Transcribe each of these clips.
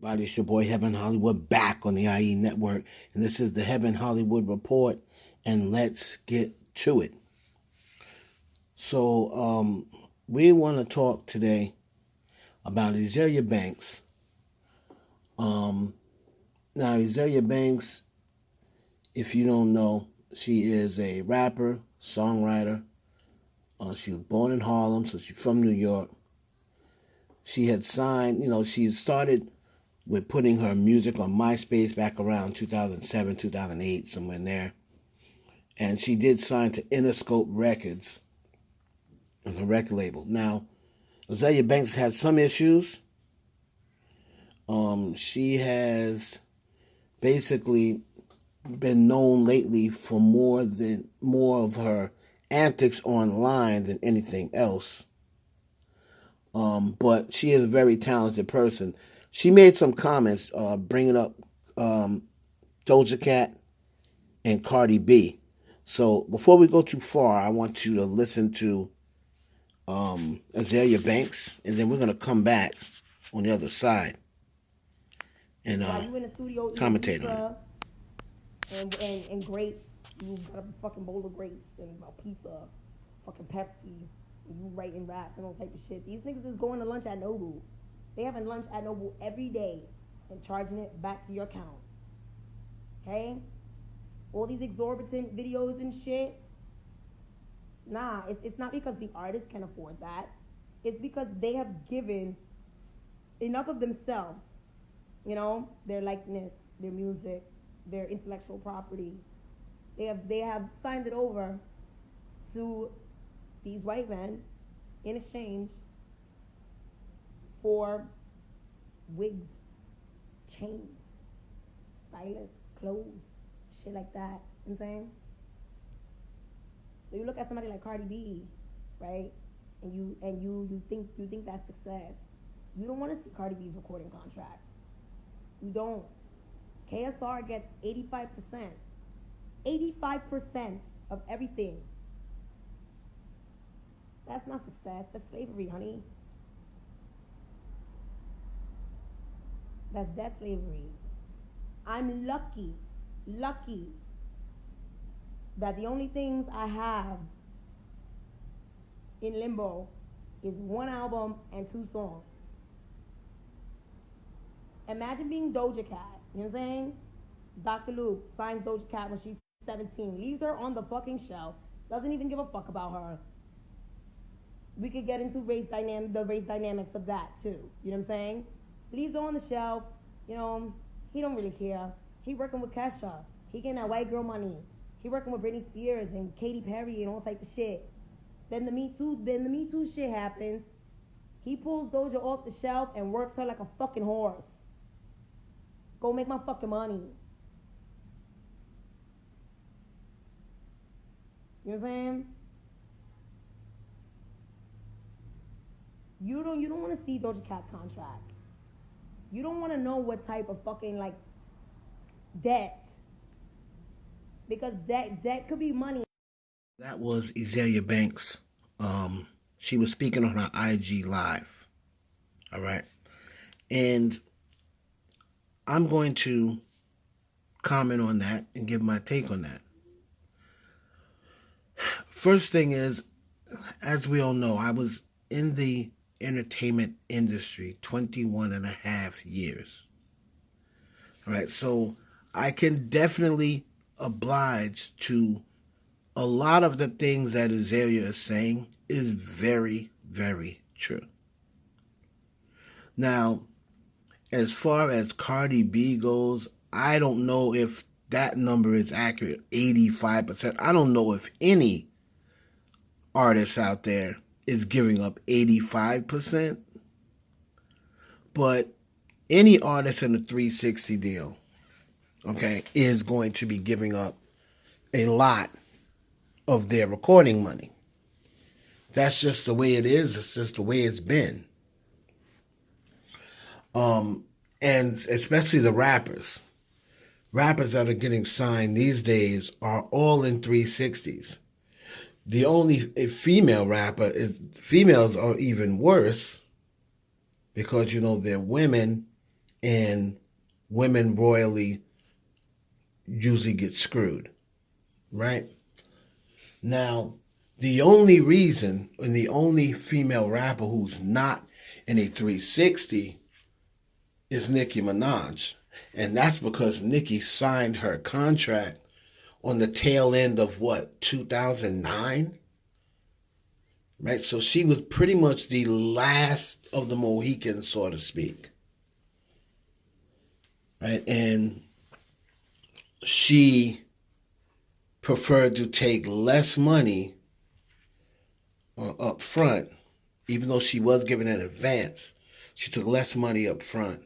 Everybody, it's your boy Heaven Hollywood back on the IE Network, and this is the Heaven Hollywood Report, and let's get to it. So, we want to talk today about Azealia Banks. Now, Azealia Banks, if you don't know, she is a rapper, songwriter. She was born in Harlem, so she's from New York. She had signed, she started with putting her music on MySpace back around 2007, 2008, somewhere in there. And she did sign to Interscope Records on the record label. Now, Azealia Banks had some issues. She has basically been known lately for more of her antics online than anything else. But she is a very talented person. She made some comments bringing up DojaCat and Cardi B. So before we go too far, I want you to listen to Azealia Banks, and then we're going to come back on the other side and you in the studio commentate on it. And grapes, you got a fucking bowl of grapes and a pizza, fucking Pepsi, and you writing raps and all type of shit. These niggas is going to lunch at Nobu. They having lunch at Nobu every day and charging it back to your account. Okay? All these exorbitant videos and shit. Nah, it's not because the artists can afford that. It's because they have given enough of themselves. You know, their likeness, their music, their intellectual property. They have signed it over to these white men in exchange for wigs, chains, stylists, clothes, shit like that. You know what I'm saying? So you look at somebody like Cardi B, right? And you think that's success. You don't want to see Cardi B's recording contract. You don't. KSR gets 85%. 85% of everything. That's not success. That's slavery, honey. That's debt slavery. I'm lucky that the only things I have in limbo is one album and 2 songs. Imagine being DojaCat, you know what I'm saying? Dr. Luke signs DojaCat when she's 17, leaves her on the fucking shelf, doesn't even give a fuck about her. We could get into the race dynamics of that too, you know what I'm saying? Leaves her on the shelf, you know, he don't really care. He working with Kesha, he getting that white girl money. He working with Britney Spears and Katy Perry and all type of shit. Then the Me Too shit happens. He pulls Doja off the shelf and works her like a fucking horse. Go make my fucking money. You know what I'm saying? You don't want to see Doja Cat's contract. You don't want to know what type of fucking like debt. Because debt could be money. That was Azealia Banks. She was speaking on her IG Live. All right. And I'm going to comment on that and give my take on that. First thing is, as we all know, I was in the entertainment industry 21 and a half years. All right. So I can definitely oblige to a lot of the things that Azealia is saying is very, very true. Now, as far as Cardi B goes, I don't know if that number is accurate, 85%. I don't know if any artist out there is giving up 85%. But any artist in a 360 deal, okay, is going to be giving up a lot of their recording money. That's just the way it is. It's just the way it's been. And especially the rappers. Rappers that are getting signed these days are all in 360s. The only female rapper is, females are even worse because, they're women and women royally usually get screwed, right? Now, the only reason and the only female rapper who's not in a 360 is Nicki Minaj. And that's because Nicki signed her contract on the tail end of what, 2009? Right? So she was pretty much the last of the Mohicans, so to speak. Right? And she preferred to take less money up front, even though she was given an advance. She took less money up front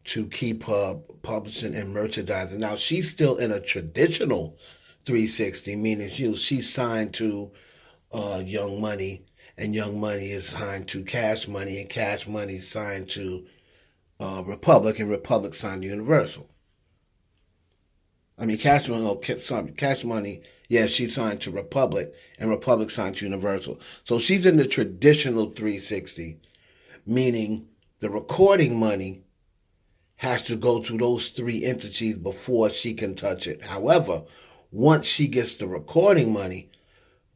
to keep her publishing and merchandising. Now she's still in a traditional 360, meaning she's signed to Young Money, and Young Money is signed to Cash Money, and Cash Money is signed to Republic, and Republic signed to Universal. I mean, Cash Money, Cash Money, yeah, she signed to Republic, and Republic signed to Universal. So she's in the traditional 360, meaning the recording money has to go through those three entities before she can touch it. However, once she gets the recording money,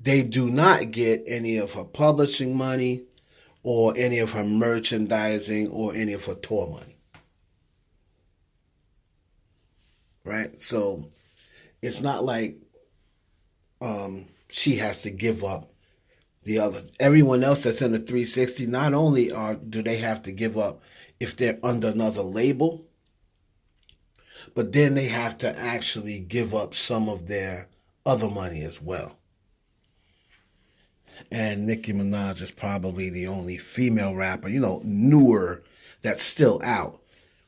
they do not get any of her publishing money or any of her merchandising or any of her tour money. Right? So it's not like she has to give up the other. Everyone else that's in the 360, not only do they have to give up if they're under another label, but then they have to actually give up some of their other money as well. And Nicki Minaj is probably the only female rapper, newer, that's still out.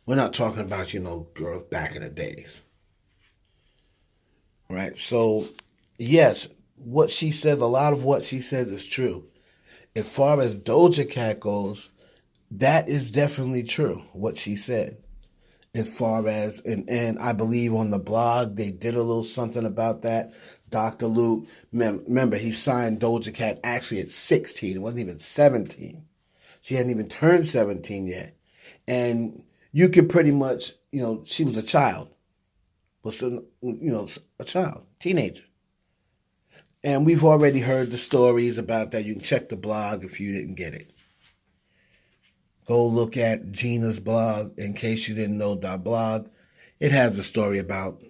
We're not talking about, girls back in the days. Right? So, yes, what she says, a lot of what she says is true. As far as Doja Cat goes, that is definitely true, what she said. As far as, and I believe on the blog, they did a little something about that. Dr. Luke, remember, he signed Doja Cat actually at 16. It wasn't even 17. She hadn't even turned 17 yet. And you could pretty much, she was a child. Was still, a child, teenager. And we've already heard the stories about that. You can check the blog if you didn't get it. Go look at Gina's blog in case you didn't know that blog. It has the story about,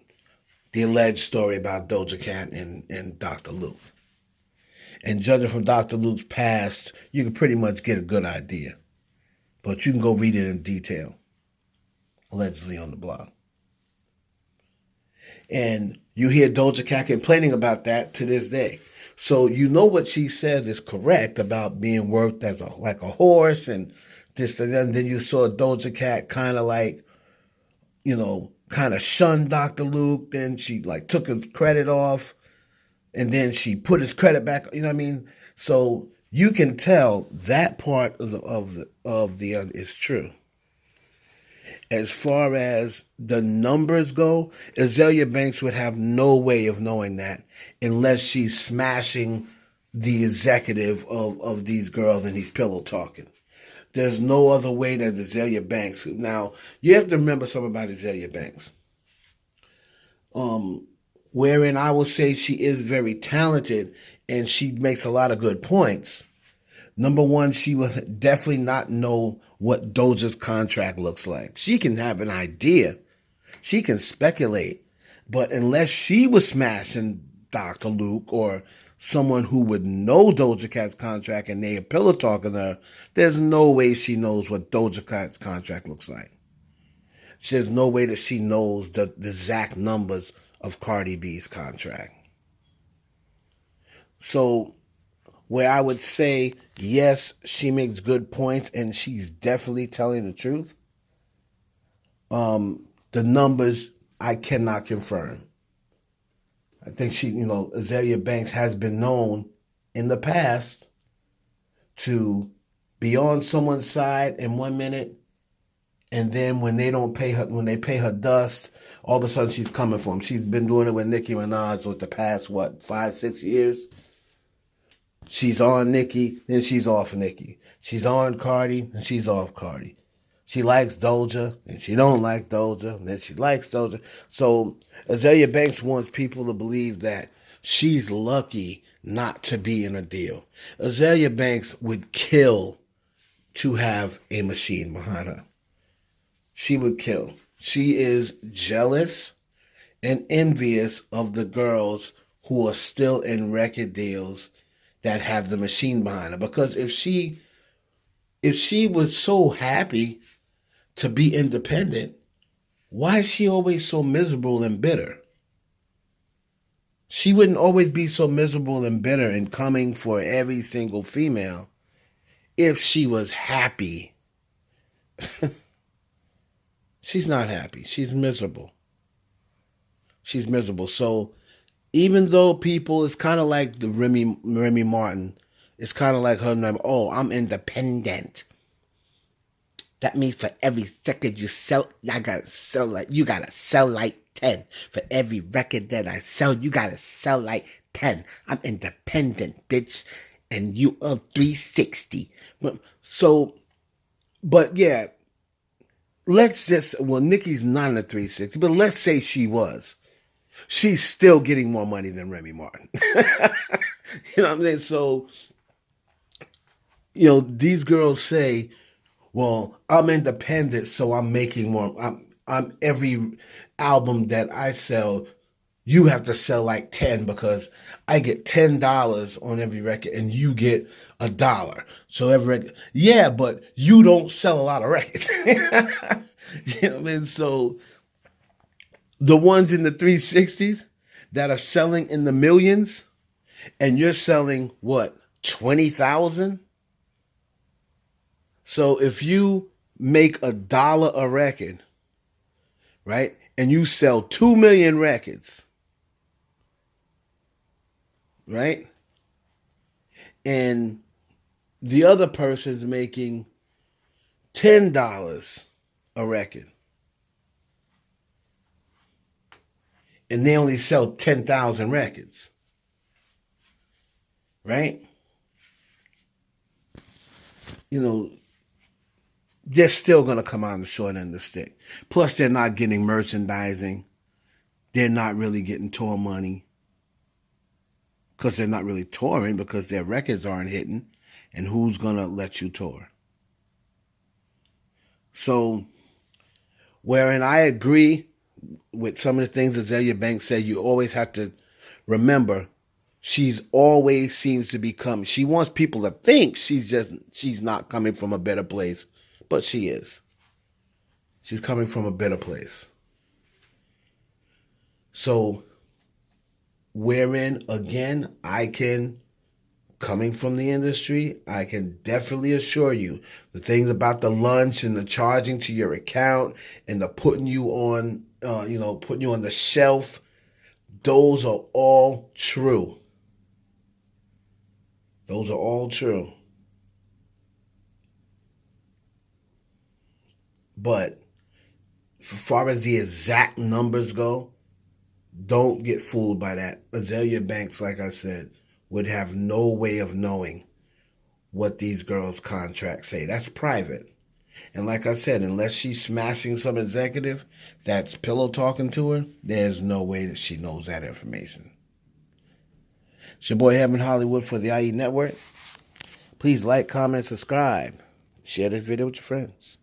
the alleged story about Doja Cat and Dr. Luke. And judging from Dr. Luke's past, you can pretty much get a good idea. But you can go read it in detail, allegedly on the blog. And you hear Doja Cat complaining about that to this day. So you know what she says is correct about being worked as like a horse and this and that. And then you saw Doja Cat kind of like, kind of shunned Dr. Luke. Then she like took his credit off, and then she put his credit back. You know what I mean? So you can tell that part of the is true. As far as the numbers go, Azealia Banks would have no way of knowing that unless she's smashing the executive of these girls and he's pillow talking. There's no other way that Azealia Banks. Now, you have to remember something about Azealia Banks. Wherein I will say she is very talented and she makes a lot of good points. Number one, she would definitely not know what Doja's contract looks like. She can have an idea. She can speculate. But unless she was smashing Dr. Luke or someone who would know Doja Cat's contract and they are pillow talking to her, there's no way she knows what Doja Cat's contract looks like. There's no way that she knows the exact numbers of Cardi B's contract. So where I would say, yes, she makes good points and she's definitely telling the truth. The numbers, I cannot confirm. I think Azealia Banks has been known in the past to be on someone's side in 1 minute, and then when they don't pay her, when they pay her dust, all of a sudden she's coming for them. She's been doing it with Nicki Minaj for the past, 5-6 years? She's on Nicki, then she's off Nicki. She's on Cardi, and she's off Cardi. She likes Doja, and she don't like Doja, and then she likes Doja. So Azealia Banks wants people to believe that she's lucky not to be in a deal. Azealia Banks would kill to have a machine behind her. She would kill. She is jealous and envious of the girls who are still in record deals that have the machine behind her. Because if she was so happy to be independent, why is she always so miserable and bitter? She wouldn't always be so miserable and bitter and coming for every single female if she was happy. She's not happy. She's miserable. She's miserable. So even though people, it's kind of like the Remy Martin, it's kind of like her name. Oh, I'm independent. That means for every second you sell, you gotta sell like 10. For every record that I sell, you gotta sell like 10. I'm independent, bitch. And you up 360. So, but yeah, Nicki's not a 360, but let's say she was. She's still getting more money than Remy Martin. You know what I'm saying? So, these girls say, well, I'm independent, so I'm making more. I'm every album that I sell, you have to sell like 10 because I get $10 on every record and you get $1. So every record, yeah, but you don't sell a lot of records. You know what I mean? So the ones in the 360s that are selling in the millions, and you're selling what, 20,000? So if you make $1 a record, right, and you sell 2 million records, right, and the other person's making $10 a record, and they only sell 10,000 records, right? They're still going to come out on the short end of the stick. Plus, they're not getting merchandising. They're not really getting tour money because they're not really touring because their records aren't hitting. And who's going to let you tour? So, wherein I agree with some of the things Azealia Banks said, you always have to remember she's always seems to be coming. She wants people to think she's not coming from a better place. But she is. She's coming from a better place. So, wherein, again, coming from the industry, I can definitely assure you the things about the lunch and the charging to your account and the putting you on the shelf, those are all true. Those are all true. But as far as the exact numbers go, don't get fooled by that. Azealia Banks, like I said, would have no way of knowing what these girls' contracts say. That's private. And like I said, unless she's smashing some executive that's pillow talking to her, there's no way that she knows that information. It's your boy Heaven Hollywood for the IE Network. Please like, comment, subscribe. Share this video with your friends.